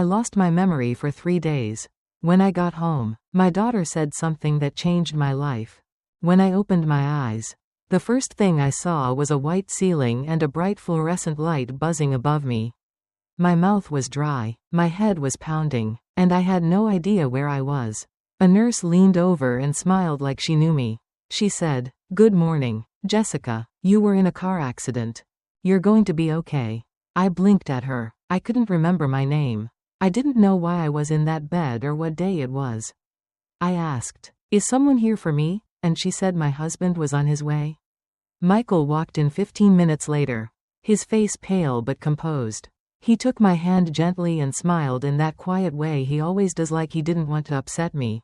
I lost my memory for 3 days. When I got home, my daughter said something that changed my life. When I opened my eyes, the first thing I saw was a white ceiling and a bright fluorescent light buzzing above me. My mouth was dry, my head was pounding, and I had no idea where I was. A nurse leaned over and smiled like she knew me. She said, "Good morning, Jessica. You were in a car accident. You're going to be okay." I blinked at her. I couldn't remember my name. I didn't know why I was in that bed or what day it was. I asked, "Is someone here for me?" And she said my husband was on his way. Michael walked in 15 minutes later, his face pale but composed. He took my hand gently and smiled in that quiet way he always does, like he didn't want to upset me.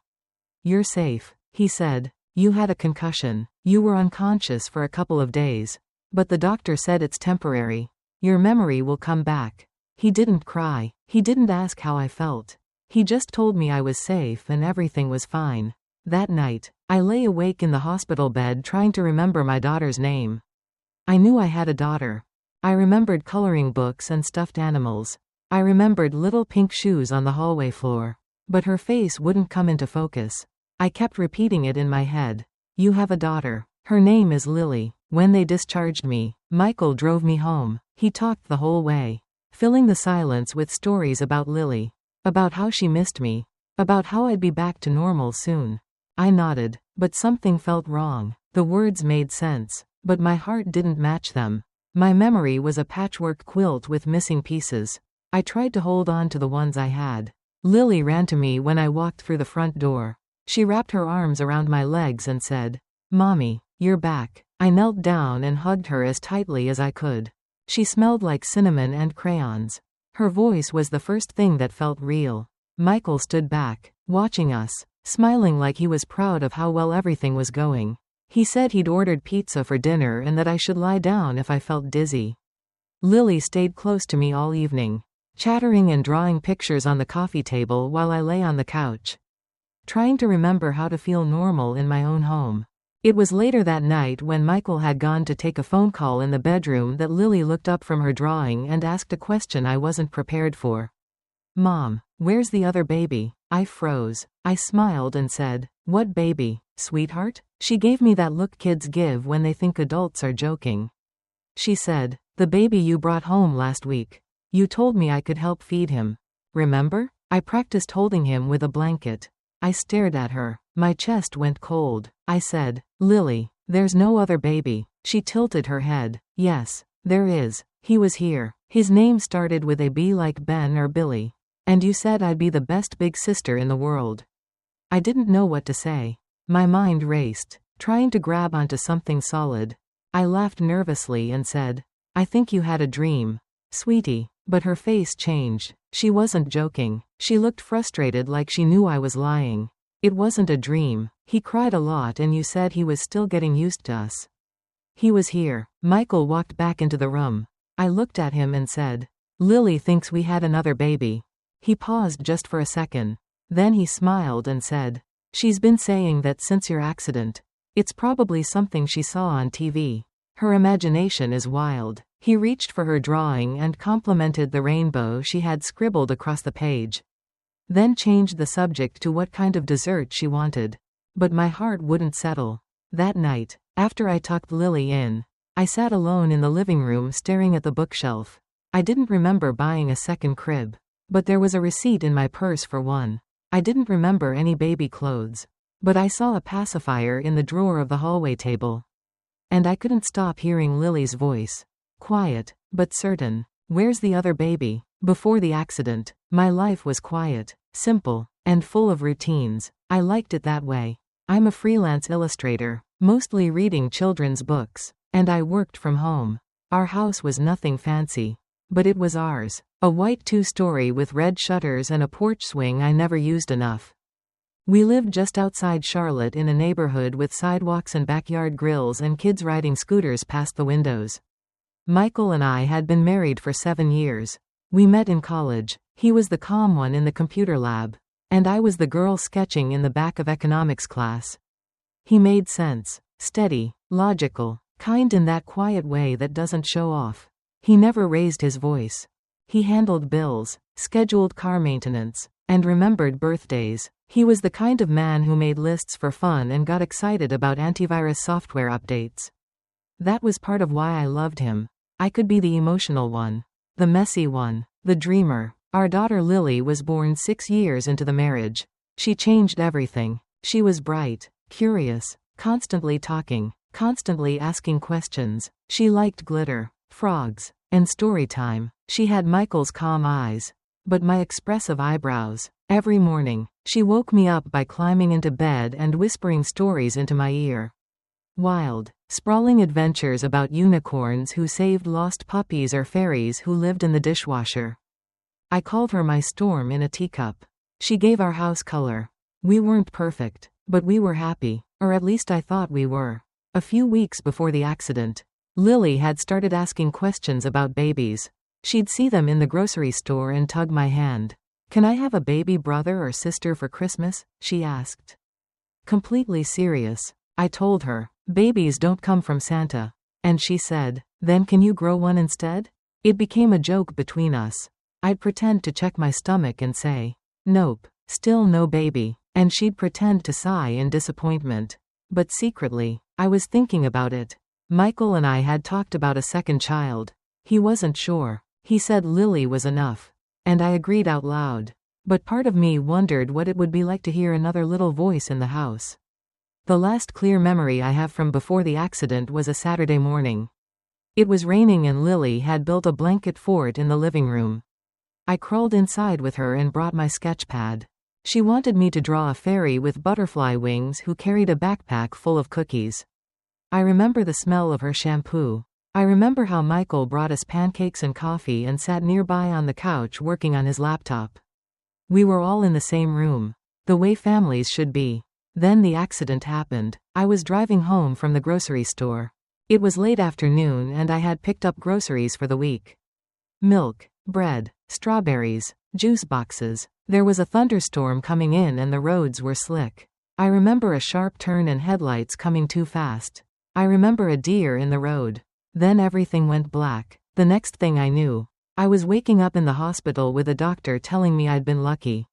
"You're safe," he said. "You had a concussion. You were unconscious for a couple of days. But the doctor said it's temporary. Your memory will come back." He didn't cry. He didn't ask how I felt. He just told me I was safe and everything was fine. That night, I lay awake in the hospital bed trying to remember my daughter's name. I knew I had a daughter. I remembered coloring books and stuffed animals. I remembered little pink shoes on the hallway floor. But her face wouldn't come into focus. I kept repeating it in my head. "You have a daughter. Her name is Lily." When they discharged me, Michael drove me home. He talked the whole way, filling the silence with stories about Lily, about how she missed me, about how I'd be back to normal soon. I nodded, but something felt wrong. The words made sense, but my heart didn't match them. My memory was a patchwork quilt with missing pieces. I tried to hold on to the ones I had. Lily ran to me when I walked through the front door. She wrapped her arms around my legs and said, "Mommy, you're back." I knelt down and hugged her as tightly as I could. She smelled like cinnamon and crayons. Her voice was the first thing that felt real. Michael stood back, watching us, smiling like he was proud of how well everything was going. He said he'd ordered pizza for dinner and that I should lie down if I felt dizzy. Lily stayed close to me all evening, chattering and drawing pictures on the coffee table while I lay on the couch, trying to remember how to feel normal in my own home. It was later that night, when Michael had gone to take a phone call in the bedroom, that Lily looked up from her drawing and asked a question I wasn't prepared for. "Mom, where's the other baby?" I froze. I smiled and said, "What baby, sweetheart?" She gave me that look kids give when they think adults are joking. She said, "The baby you brought home last week. You told me I could help feed him. Remember? I practiced holding him with a blanket." I stared at her. My chest went cold. I said, "Lily, there's no other baby." She tilted her head. "Yes, there is. He was here. His name started with a B, like Ben or Billy. And you said I'd be the best big sister in the world." I didn't know what to say. My mind raced, trying to grab onto something solid. I laughed nervously and said, "I think you had a dream, sweetie." But her face changed. She wasn't joking. She looked frustrated, like she knew I was lying. "It wasn't a dream. He cried a lot and you said he was still getting used to us. He was here." Michael walked back into the room. I looked at him and said, "Lily thinks we had another baby." He paused just for a second. Then he smiled and said, "She's been saying that since your accident. It's probably something she saw on TV. Her imagination is wild." He reached for her drawing and complimented the rainbow she had scribbled across the page, then changed the subject to what kind of dessert she wanted. But my heart wouldn't settle. That night, after I tucked Lily in, I sat alone in the living room staring at the bookshelf. I didn't remember buying a second crib, but there was a receipt in my purse for one. I didn't remember any baby clothes, but I saw a pacifier in the drawer of the hallway table. And I couldn't stop hearing Lily's voice. Quiet, but certain. "Where's the other baby?" Before the accident, my life was quiet, simple, and full of routines. I liked it that way. I'm a freelance illustrator, mostly reading children's books, and I worked from home. Our house was nothing fancy, but it was ours. A white 2-story with red shutters and a porch swing I never used enough. We lived just outside Charlotte in a neighborhood with sidewalks and backyard grills and kids riding scooters past the windows. Michael and I had been married for 7 years. We met in college. He was the calm one in the computer lab, and I was the girl sketching in the back of economics class. He made sense, steady, logical, kind in that quiet way that doesn't show off. He never raised his voice. He handled bills, scheduled car maintenance, and remembered birthdays. He was the kind of man who made lists for fun and got excited about antivirus software updates. That was part of why I loved him. I could be the emotional one, the messy one, the dreamer. Our daughter Lily was born 6 years into the marriage. She changed everything. She was bright, curious, constantly talking, constantly asking questions. She liked glitter, frogs, and story time. She had Michael's calm eyes, but my expressive eyebrows. Every morning, she woke me up by climbing into bed and whispering stories into my ear. Wild, sprawling adventures about unicorns who saved lost puppies or fairies who lived in the dishwasher. I called her my storm in a teacup. She gave our house color. We weren't perfect, but we were happy, or at least I thought we were. A few weeks before the accident, Lily had started asking questions about babies. She'd see them in the grocery store and tug my hand. "Can I have a baby brother or sister for Christmas?" she asked. Completely serious. I told her, "Babies don't come from Santa." And she said, "Then can you grow one instead?" It became a joke between us. I'd pretend to check my stomach and say, "Nope, still no baby," and she'd pretend to sigh in disappointment. But secretly, I was thinking about it. Michael and I had talked about a second child. He wasn't sure. He said Lily was enough. And I agreed out loud. But part of me wondered what it would be like to hear another little voice in the house. The last clear memory I have from before the accident was a Saturday morning. It was raining and Lily had built a blanket fort in the living room. I crawled inside with her and brought my sketch pad. She wanted me to draw a fairy with butterfly wings who carried a backpack full of cookies. I remember the smell of her shampoo. I remember how Michael brought us pancakes and coffee and sat nearby on the couch working on his laptop. We were all in the same room, the way families should be. Then the accident happened. I was driving home from the grocery store. It was late afternoon and I had picked up groceries for the week. Milk, bread, strawberries, juice boxes. There was a thunderstorm coming in and the roads were slick. I remember a sharp turn and headlights coming too fast. I remember a deer in the road. Then everything went black. The next thing I knew, I was waking up in the hospital with a doctor telling me I'd been lucky.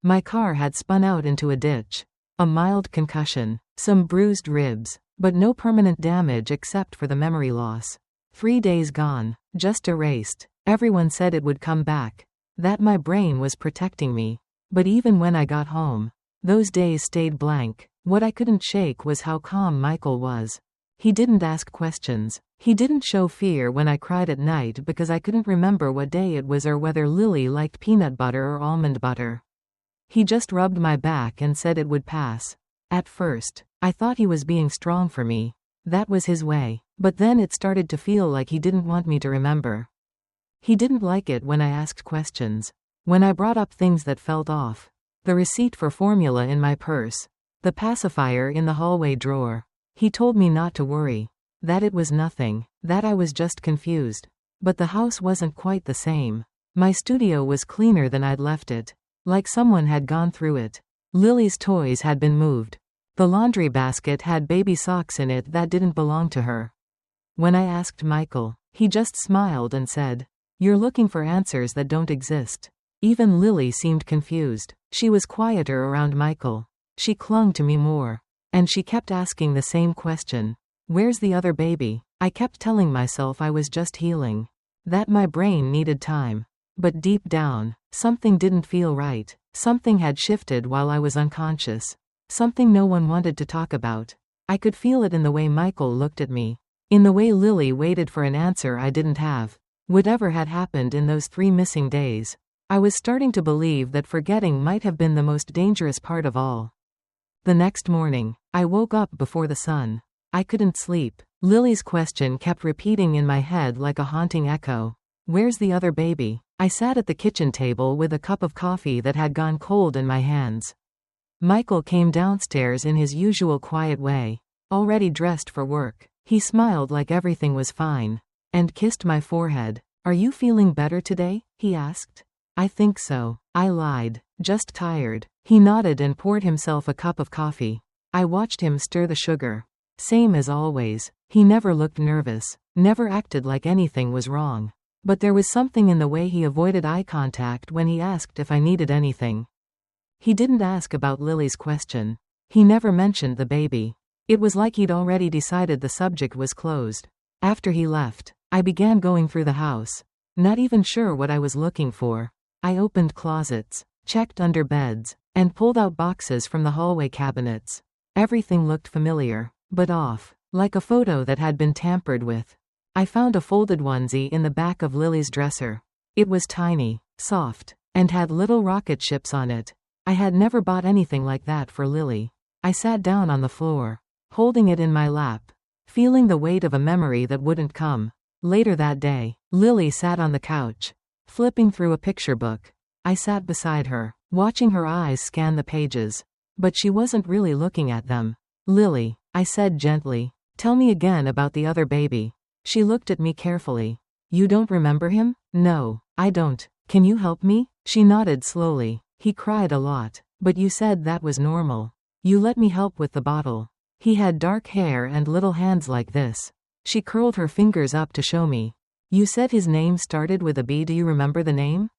My car had spun out into a ditch. A mild concussion, some bruised ribs, but no permanent damage except for the memory loss. 3 days gone, just erased. Everyone said it would come back, that my brain was protecting me. But even when I got home, those days stayed blank. What I couldn't shake was how calm Michael was. He didn't ask questions. He didn't show fear when I cried at night because I couldn't remember what day it was or whether Lily liked peanut butter or almond butter. He just rubbed my back and said it would pass. At first, I thought he was being strong for me. That was his way. But then it started to feel like he didn't want me to remember. He didn't like it when I asked questions. When I brought up things that felt off. The receipt for formula in my purse. The pacifier in the hallway drawer. He told me not to worry. That it was nothing. That I was just confused. But the house wasn't quite the same. My studio was cleaner than I'd left it. Like someone had gone through it. Lily's toys had been moved. The laundry basket had baby socks in it that didn't belong to her. When I asked Michael, he just smiled and said, "You're looking for answers that don't exist." Even Lily seemed confused. She was quieter around Michael. She clung to me more. And she kept asking the same question. "Where's the other baby?" I kept telling myself I was just healing. That my brain needed time. But deep down, something didn't feel right. Something had shifted while I was unconscious. Something no one wanted to talk about. I could feel it in the way Michael looked at me. In the way Lily waited for an answer I didn't have. Whatever had happened in those 3 missing days, I was starting to believe that forgetting might have been the most dangerous part of all. The next morning, I woke up before the sun. I couldn't sleep. Lily's question kept repeating in my head like a haunting echo. "Where's the other baby?" I sat at the kitchen table with a cup of coffee that had gone cold in my hands. Michael came downstairs in his usual quiet way, already dressed for work. He smiled like everything was fine, and kissed my forehead. "Are you feeling better today?" he asked. "I think so." I lied. "Just tired." He nodded and poured himself a cup of coffee. I watched him stir the sugar. Same as always. He never looked nervous, never acted like anything was wrong. But there was something in the way he avoided eye contact when he asked if I needed anything. He didn't ask about Lily's question. He never mentioned the baby. It was like he'd already decided the subject was closed. After he left, I began going through the house. Not even sure what I was looking for. I opened closets, checked under beds, and pulled out boxes from the hallway cabinets. Everything looked familiar, but off, like a photo that had been tampered with. I found a folded onesie in the back of Lily's dresser. It was tiny, soft, and had little rocket ships on it. I had never bought anything like that for Lily. I sat down on the floor, holding it in my lap, feeling the weight of a memory that wouldn't come. Later that day, Lily sat on the couch, flipping through a picture book. I sat beside her, watching her eyes scan the pages. But she wasn't really looking at them. "Lily," I said gently, "tell me again about the other baby." She looked at me carefully. "You don't remember him?" "No, I don't. Can you help me?" She nodded slowly. "He cried a lot, but you said that was normal. You let me help with the bottle. He had dark hair and little hands like this." She curled her fingers up to show me. "You said his name started with a B. Do you remember the name?"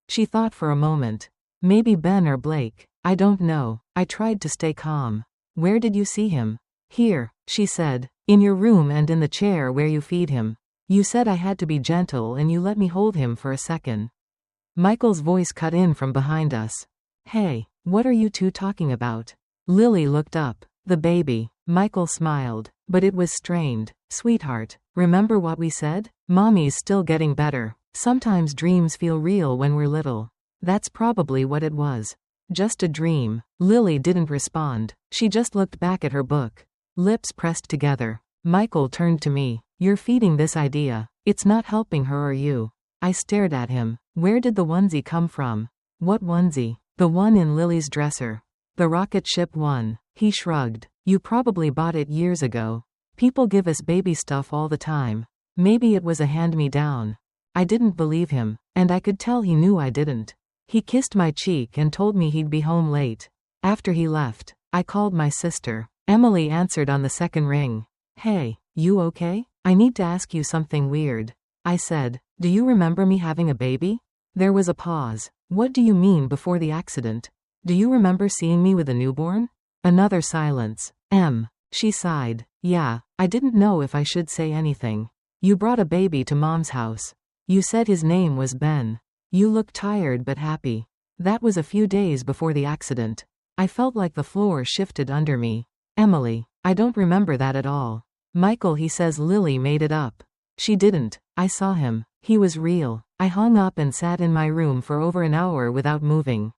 She thought for a moment. "Maybe Ben or Blake. I don't know." I tried to stay calm. "Where did you see him?" "Here," she said. "In your room and in the chair where you feed him. You said I had to be gentle and you let me hold him for a second." Michael's voice cut in from behind us. "Hey, what are you two talking about?" Lily looked up. "The baby." Michael smiled, but it was strained. "Sweetheart, remember what we said? Mommy's still getting better. Sometimes dreams feel real when we're little." That's probably what it was. Just a dream. Lily didn't respond. She just looked back at her book. Lips pressed together. Michael turned to me. "You're feeding this idea. It's not helping her or you." I stared at him. "Where did the onesie come from?" "What onesie?" "The one in Lily's dresser. The rocket ship one." He shrugged. "You probably bought it years ago. People give us baby stuff all the time. Maybe it was a hand-me-down." I didn't believe him, and I could tell he knew I didn't. He kissed my cheek and told me he'd be home late. After he left, I called my sister. Emily answered on the second ring. "Hey, you okay? I need to ask you something weird." I said, "Do you remember me having a baby?" There was a pause. "What do you mean before the accident? Do you remember seeing me with a newborn?" Another silence. She sighed. "Yeah, I didn't know if I should say anything. You brought a baby to Mom's house. You said his name was Ben. You looked tired but happy. That was a few days before the accident." I felt like the floor shifted under me. "Emily, I don't remember that at all." "Michael, he says Lily made it up." "She didn't. I saw him. He was real." I hung up and sat in my room for over an hour without moving.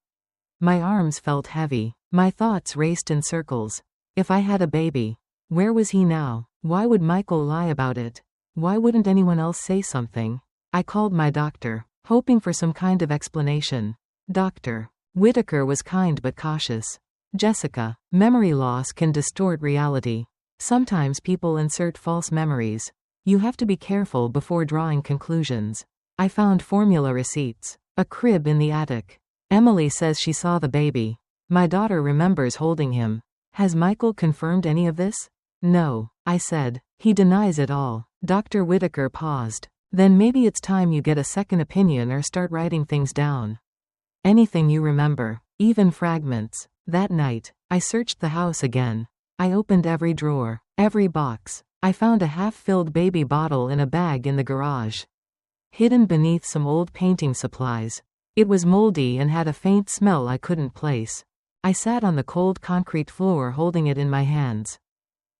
My arms felt heavy. My thoughts raced in circles. If I had a baby, where was he now? Why would Michael lie about it? Why wouldn't anyone else say something? I called my doctor, hoping for some kind of explanation. Dr. Whitaker was kind but cautious. "Jessica, memory loss can distort reality. Sometimes people insert false memories. You have to be careful before drawing conclusions." I found formula receipts. A crib in the attic. Emily says she saw the baby. My daughter remembers holding him. Has Michael confirmed any of this? "No," I said. "He denies it all." Dr. Whitaker paused. "Then maybe it's time you get a second opinion or start writing things down. Anything you remember, even fragments." That night, I searched the house again. I opened every drawer, every box. I found a half-filled baby bottle in a bag in the garage, hidden beneath some old painting supplies. It was moldy and had a faint smell I couldn't place. I sat on the cold concrete floor holding it in my hands.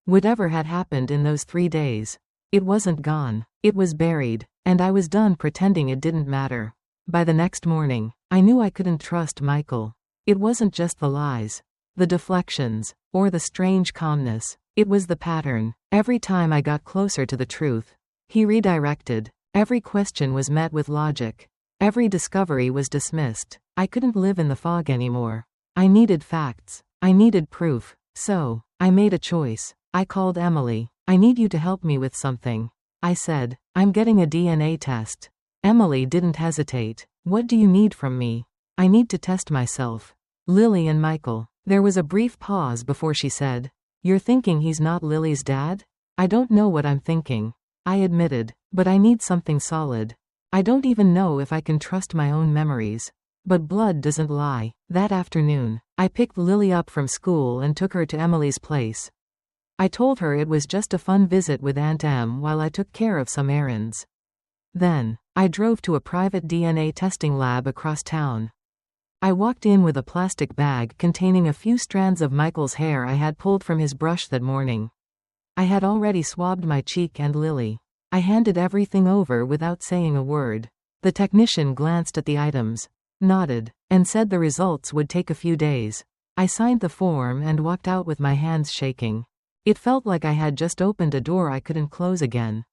Whatever had happened in those 3 days, it wasn't gone. It was buried, and I was done pretending it didn't matter. By the next morning, I knew I couldn't trust Michael. It wasn't just the lies, the deflections, or the strange calmness. It was the pattern. Every time I got closer to the truth, he redirected. Every question was met with logic. Every discovery was dismissed. I couldn't live in the fog anymore. I needed facts. I needed proof. So, I made a choice. I called Emily. "I need you to help me with something." I said, "I'm getting a DNA test." Emily didn't hesitate. "What do you need from me?" "I need to test myself." "Lily and Michael." There was a brief pause before she said, "You're thinking he's not Lily's dad?" "I don't know what I'm thinking," I admitted, "but I need something solid." I don't even know if I can trust my own memories. But blood doesn't lie. That afternoon, I picked Lily up from school and took her to Emily's place. I told her it was just a fun visit with Aunt Em while I took care of some errands. Then, I drove to a private DNA testing lab across town. I walked in with a plastic bag containing a few strands of Michael's hair I had pulled from his brush that morning. I had already swabbed my cheek and Lily. I handed everything over without saying a word. The technician glanced at the items, nodded, and said the results would take a few days. I signed the form and walked out with my hands shaking. It felt like I had just opened a door I couldn't close again.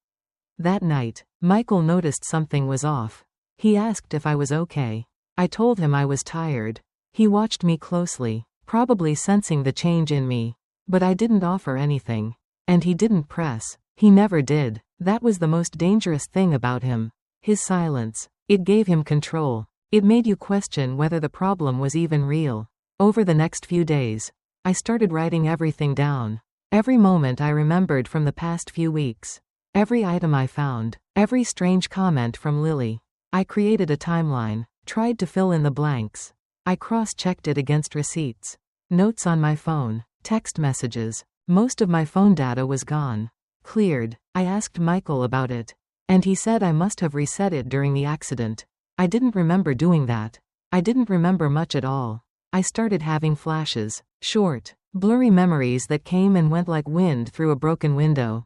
That night, Michael noticed something was off. He asked if I was okay. I told him I was tired. He watched me closely, probably sensing the change in me. But I didn't offer anything. And he didn't press. He never did. That was the most dangerous thing about him. His silence. It gave him control. It made you question whether the problem was even real. Over the next few days, I started writing everything down. Every moment I remembered from the past few weeks. Every item I found. Every strange comment from Lily. I created a timeline, tried to fill in the blanks. I cross-checked it against receipts, notes on my phone, text messages. Most of my phone data was gone. Cleared. I asked Michael about it. And he said I must have reset it during the accident. I didn't remember doing that. I didn't remember much at all. I started having flashes. Short, blurry memories that came and went like wind through a broken window.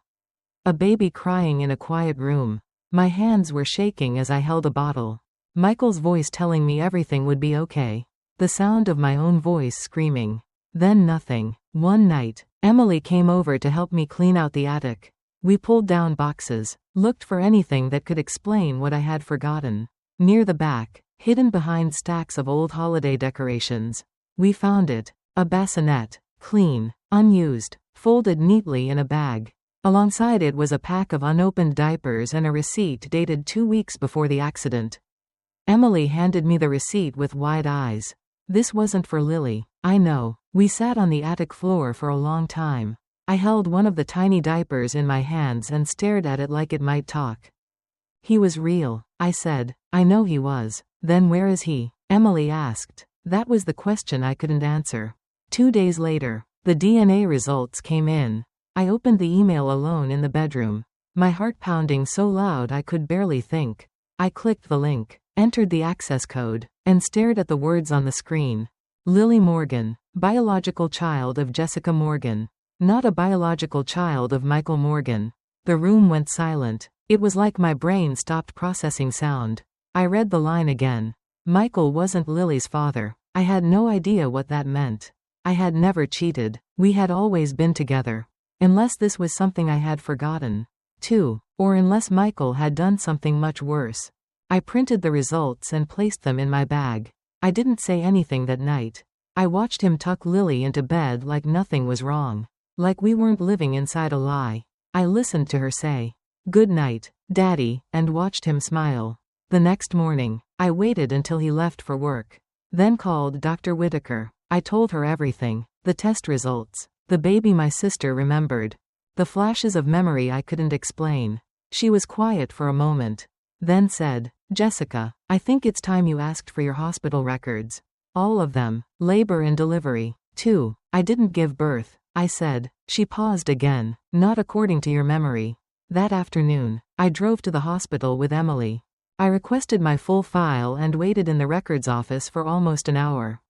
A baby crying in a quiet room. My hands were shaking as I held a bottle. Michael's voice telling me everything would be okay. The sound of my own voice screaming. Then nothing. One night, Emily came over to help me clean out the attic. We pulled down boxes, looked for anything that could explain what I had forgotten. Near the back, hidden behind stacks of old holiday decorations, we found it. A bassinet, clean, unused, folded neatly in a bag. Alongside it was a pack of unopened diapers and a receipt dated 2 weeks before the accident. Emily handed me the receipt with wide eyes. This wasn't for Lily. I know. We sat on the attic floor for a long time. I held one of the tiny diapers in my hands and stared at it like it might talk. He was real, I said. I know he was. Then where is he? Emily asked. That was the question I couldn't answer. 2 days later, the DNA results came in. I opened the email alone in the bedroom. My heart pounding so loud I could barely think. I clicked the link, entered the access code, and stared at the words on the screen. Lily Morgan, biological child of Jessica Morgan. Not a biological child of Michael Morgan. The room went silent. It was like my brain stopped processing sound. I read the line again. Michael wasn't Lily's father. I had no idea what that meant. I had never cheated. We had always been together. Unless this was something I had forgotten, too, or unless Michael had done something much worse. I printed the results and placed them in my bag. I didn't say anything that night. I watched him tuck Lily into bed like nothing was wrong. Like we weren't living inside a lie. I listened to her say, "Good night, Daddy," and watched him smile. The next morning, I waited until he left for work. Then called Dr. Whitaker. I told her everything. The test results. The baby my sister remembered. The flashes of memory I couldn't explain. She was quiet for a moment. Then said, "Jessica, I think it's time you asked for your hospital records. All of them. Labor and delivery, too." I didn't give birth, I said. She paused again. Not according to your memory. That afternoon, I drove to the hospital with Emily. I requested my full file and waited in the records office for almost an hour.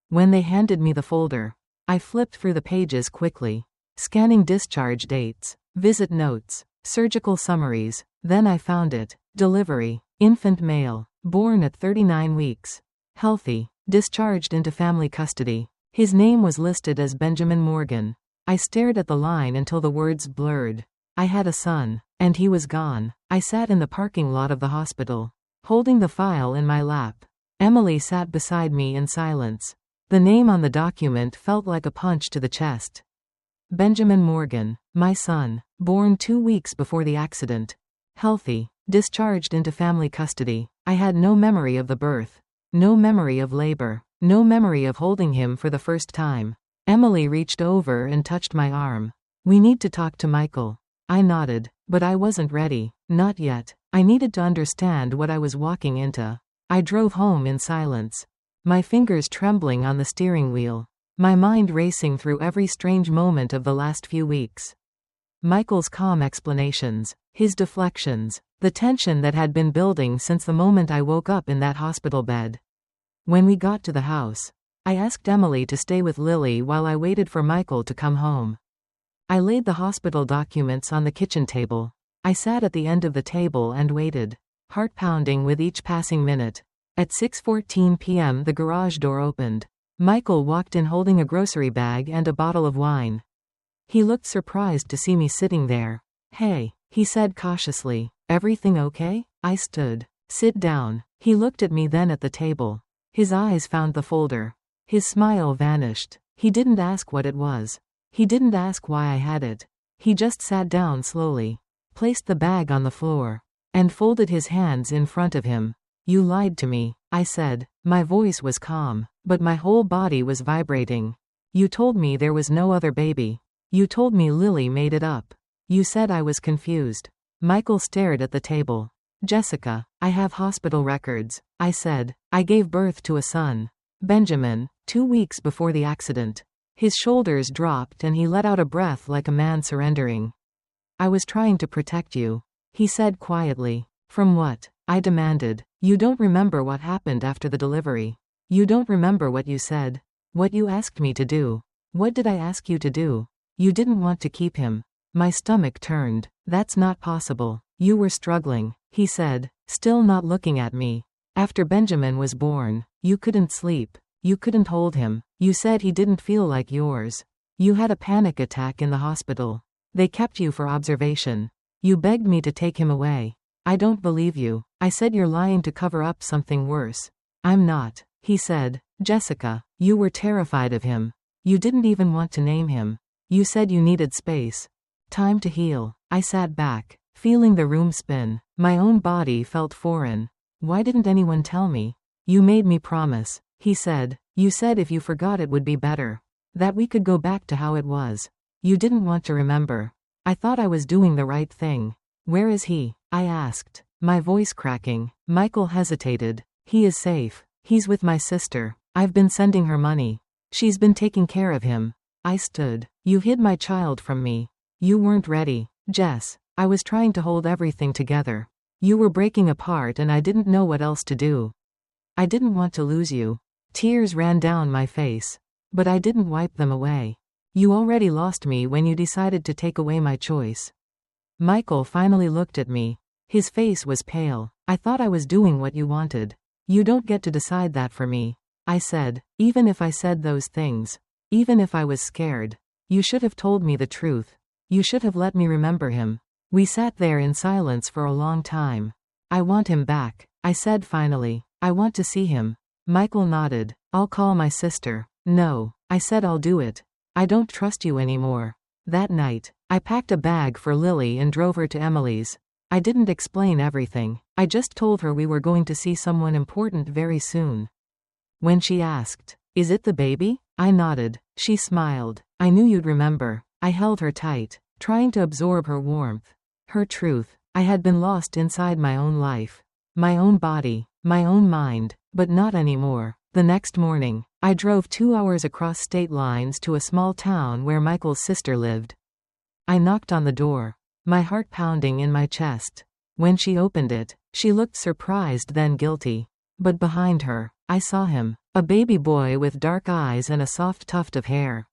When they handed me the folder, I flipped through the pages quickly, scanning discharge dates, visit notes, surgical summaries. Then I found it. Delivery. Infant male. Born at 39 weeks. Healthy. Discharged into family custody. His name was listed as Benjamin Morgan. I stared at the line until the words blurred. I had a son, and he was gone. I sat in the parking lot of the hospital, holding the file in my lap. Emily sat beside me in silence. The name on the document felt like a punch to the chest. Benjamin Morgan, my son, born 2 weeks before the accident. Healthy, discharged into family custody. I had no memory of the birth. No memory of labor. No memory of holding him for the first time. Emily reached over and touched my arm. "We need to talk to Michael." I nodded. But I wasn't ready. Not yet. I needed to understand what I was walking into. I drove home in silence, my fingers trembling on the steering wheel, my mind racing through every strange moment of the last few weeks. Michael's calm explanations, his deflections, the tension that had been building since the moment I woke up in that hospital bed. When we got to the house, I asked Emily to stay with Lily while I waited for Michael to come home. I laid the hospital documents on the kitchen table. I sat at the end of the table and waited, heart pounding with each passing minute. At 6:14 p.m. the garage door opened. Michael walked in holding a grocery bag and a bottle of wine. He looked surprised to see me sitting there. "Hey," he said cautiously. "Everything okay?" I stood. "Sit down." He looked at me, then at the table. His eyes found the folder. His smile vanished. He didn't ask what it was. He didn't ask why I had it. He just sat down slowly, placed the bag on the floor, and folded his hands in front of him. "You lied to me," I said. My voice was calm, but my whole body was vibrating. "You told me there was no other baby. You told me Lily made it up. You said I was confused." Michael stared at the table. "Jessica, I have hospital records," I said. "I gave birth to a son, Benjamin, 2 weeks before the accident." His shoulders dropped and he let out a breath like a man surrendering. "I was trying to protect you," he said quietly. "From what?" I demanded. "You don't remember what happened after the delivery. You don't remember what you said. What you asked me to do. What did I ask you to do? You didn't want to keep him." My stomach turned. "That's not possible. You were struggling," he said, still not looking at me. "After Benjamin was born, you couldn't sleep. You couldn't hold him. You said he didn't feel like yours. You had a panic attack in the hospital. They kept you for observation. You begged me to take him away. I don't believe you. I said you're lying to cover up something worse." "I'm not," he said. "Jessica, you were terrified of him. You didn't even want to name him. You said you needed space. Time to heal." I sat back, feeling the room spin. My own body felt foreign. "Why didn't anyone tell me?" "You made me promise," he said. "You said if you forgot it would be better. That we could go back to how it was. You didn't want to remember." I thought I was doing the right thing. "Where is he?" I asked, my voice cracking. Michael hesitated. "He is safe. He's with my sister. I've been sending her money. She's been taking care of him." I stood. "You hid my child from me. You weren't ready, Jess." I was trying to hold everything together. "You were breaking apart and I didn't know what else to do. I didn't want to lose you." Tears ran down my face, but I didn't wipe them away. "You already lost me when you decided to take away my choice." Michael finally looked at me. His face was pale. "I thought I was doing what you wanted. You don't get to decide that for me," I said. "Even if I said those things, even if I was scared, you should have told me the truth. You should have let me remember him." We sat there in silence for a long time. "I want him back," I said finally. "I want to see him." Michael nodded. "I'll call my sister." "No," I said, "I'll do it. I don't trust you anymore." That night, I packed a bag for Lily and drove her to Emily's. I didn't explain everything. I just told her we were going to see someone important very soon. When she asked, "Is it the baby?" I nodded. She smiled. "I knew you'd remember." I held her tight, trying to absorb her warmth, her truth. I had been lost inside my own life, my own body, my own mind, but not anymore. The next morning, I drove 2 hours across state lines to a small town where Michael's sister lived. I knocked on the door, my heart pounding in my chest. When she opened it, she looked surprised, then guilty. But behind her, I saw him, a baby boy with dark eyes and a soft tuft of hair.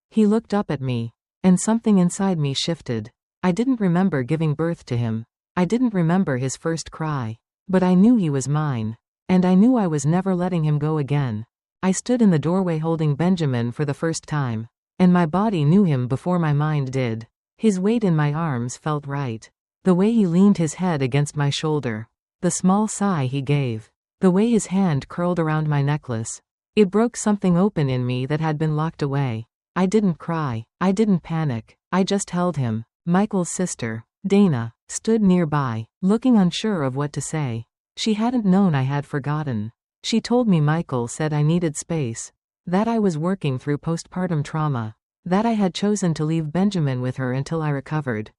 He looked up at me, and something inside me shifted. I didn't remember giving birth to him. I didn't remember his first cry. But I knew he was mine. And I knew I was never letting him go again. I stood in the doorway holding Benjamin for the first time. And my body knew him before my mind did. His weight in my arms felt right. The way he leaned his head against my shoulder. The small sigh he gave. The way his hand curled around my necklace. It broke something open in me that had been locked away. I didn't cry. I didn't panic. I just held him. Michael's sister, Dana, stood nearby, looking unsure of what to say. She hadn't known I had forgotten. She told me Michael said I needed space. That I was working through postpartum trauma. That I had chosen to leave Benjamin with her until I recovered.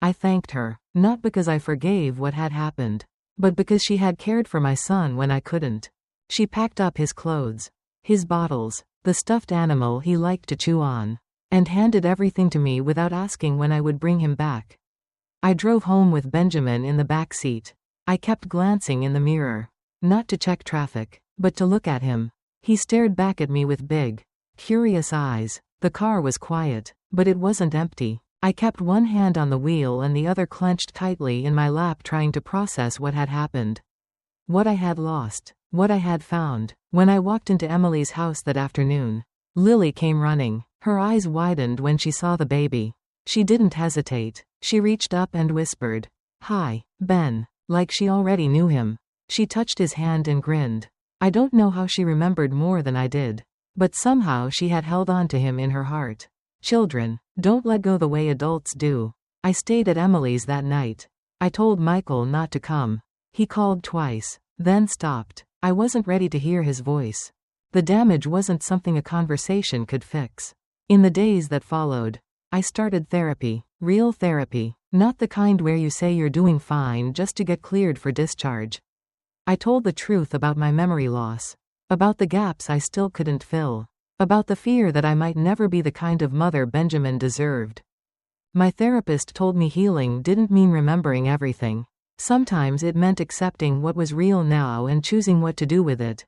I thanked her, not because I forgave what had happened, but because she had cared for my son when I couldn't. She packed up his clothes, his bottles, the stuffed animal he liked to chew on, and handed everything to me without asking when I would bring him back. I drove home with Benjamin in the back seat. I kept glancing in the mirror, not to check traffic, but to look at him. He stared back at me with big, curious eyes. The car was quiet, but it wasn't empty. I kept one hand on the wheel and the other clenched tightly in my lap, trying to process what had happened. What I had lost, what I had found. When I walked into Emily's house that afternoon, Lily came running. Her eyes widened when she saw the baby. She didn't hesitate. She reached up and whispered, "Hi, Ben," like she already knew him. She touched his hand and grinned. I don't know how she remembered more than I did, but somehow she had held on to him in her heart. Children don't let go the way adults do. I stayed at Emily's that night. I told Michael not to come. He called twice, then stopped. I wasn't ready to hear his voice. The damage wasn't something a conversation could fix. In the days that followed, I started therapy. Real therapy. Not the kind where you say you're doing fine just to get cleared for discharge. I told the truth about my memory loss. About the gaps I still couldn't fill. About the fear that I might never be the kind of mother Benjamin deserved. My therapist told me healing didn't mean remembering everything. Sometimes it meant accepting what was real now and choosing what to do with it.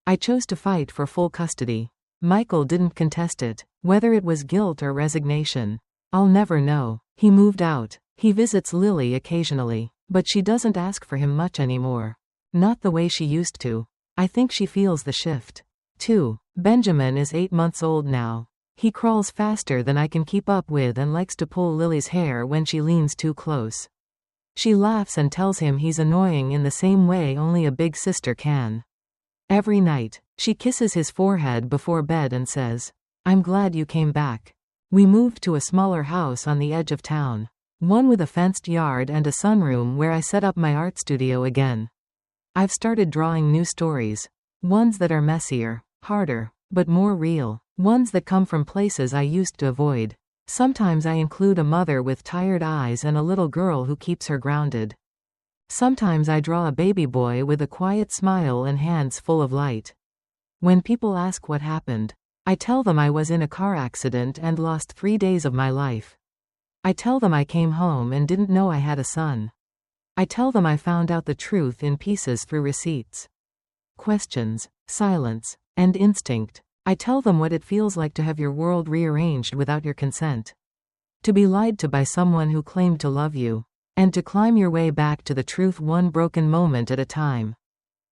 I chose to fight for full custody. Michael didn't contest it, whether it was guilt or resignation. I'll never know. He moved out. He visits Lily occasionally, but she doesn't ask for him much anymore. Not the way she used to. I think she feels the shift. 2. Benjamin is 8 months old now. He crawls faster than I can keep up with and likes to pull Lily's hair when she leans too close. She laughs and tells him he's annoying in the same way only a big sister can. Every night, she kisses his forehead before bed and says, "I'm glad you came back." We moved to a smaller house on the edge of town. One with a fenced yard and a sunroom where I set up my art studio again. I've started drawing new stories. Ones that are messier, harder, but more real. Ones that come from places I used to avoid. Sometimes I include a mother with tired eyes and a little girl who keeps her grounded. Sometimes I draw a baby boy with a quiet smile and hands full of light. When people ask what happened, I tell them I was in a car accident and lost 3 days of my life. I tell them I came home and didn't know I had a son. I tell them I found out the truth in pieces through receipts. Questions, silence, and instinct. I tell them what it feels like to have your world rearranged without your consent. To be lied to by someone who claimed to love you. And to climb your way back to the truth one broken moment at a time.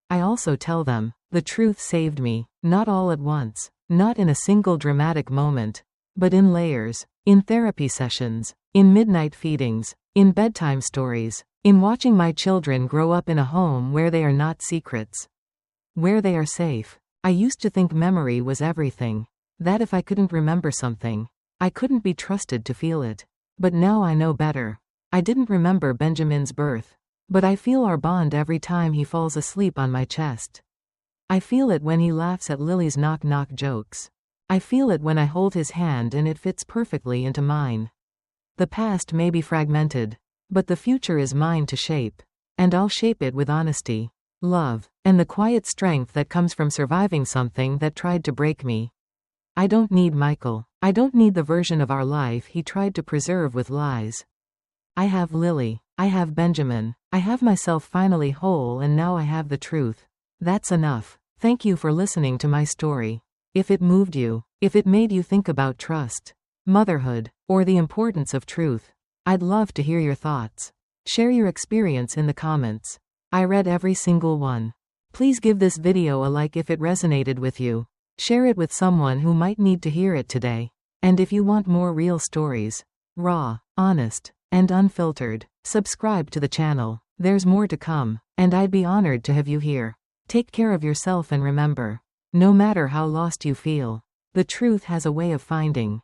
I also tell them, the truth saved me, not all at once, not in a single dramatic moment, but in layers, in therapy sessions, in midnight feedings, in bedtime stories, in watching my children grow up in a home where they are not secrets. Where they are safe. I used to think memory was everything. That if I couldn't remember something, I couldn't be trusted to feel it. But now I know better. I didn't remember Benjamin's birth, but I feel our bond every time he falls asleep on my chest. I feel it when he laughs at Lily's knock-knock jokes. I feel it when I hold his hand and it fits perfectly into mine. The past may be fragmented, but the future is mine to shape. And I'll shape it with honesty, love, and the quiet strength that comes from surviving something that tried to break me. I don't need Michael. I don't need the version of our life he tried to preserve with lies. I have Lily. I have Benjamin. I have myself finally whole, and now I have the truth. That's enough. Thank you for listening to my story. If it moved you, if it made you think about trust, motherhood, or the importance of truth, I'd love to hear your thoughts. Share your experience in the comments. I read every single one. Please give this video a like if it resonated with you. Share it with someone who might need to hear it today. And if you want more real stories, raw, honest, and unfiltered, subscribe to the channel. There's more to come, and I'd be honored to have you here. Take care of yourself and remember, no matter how lost you feel, the truth has a way of finding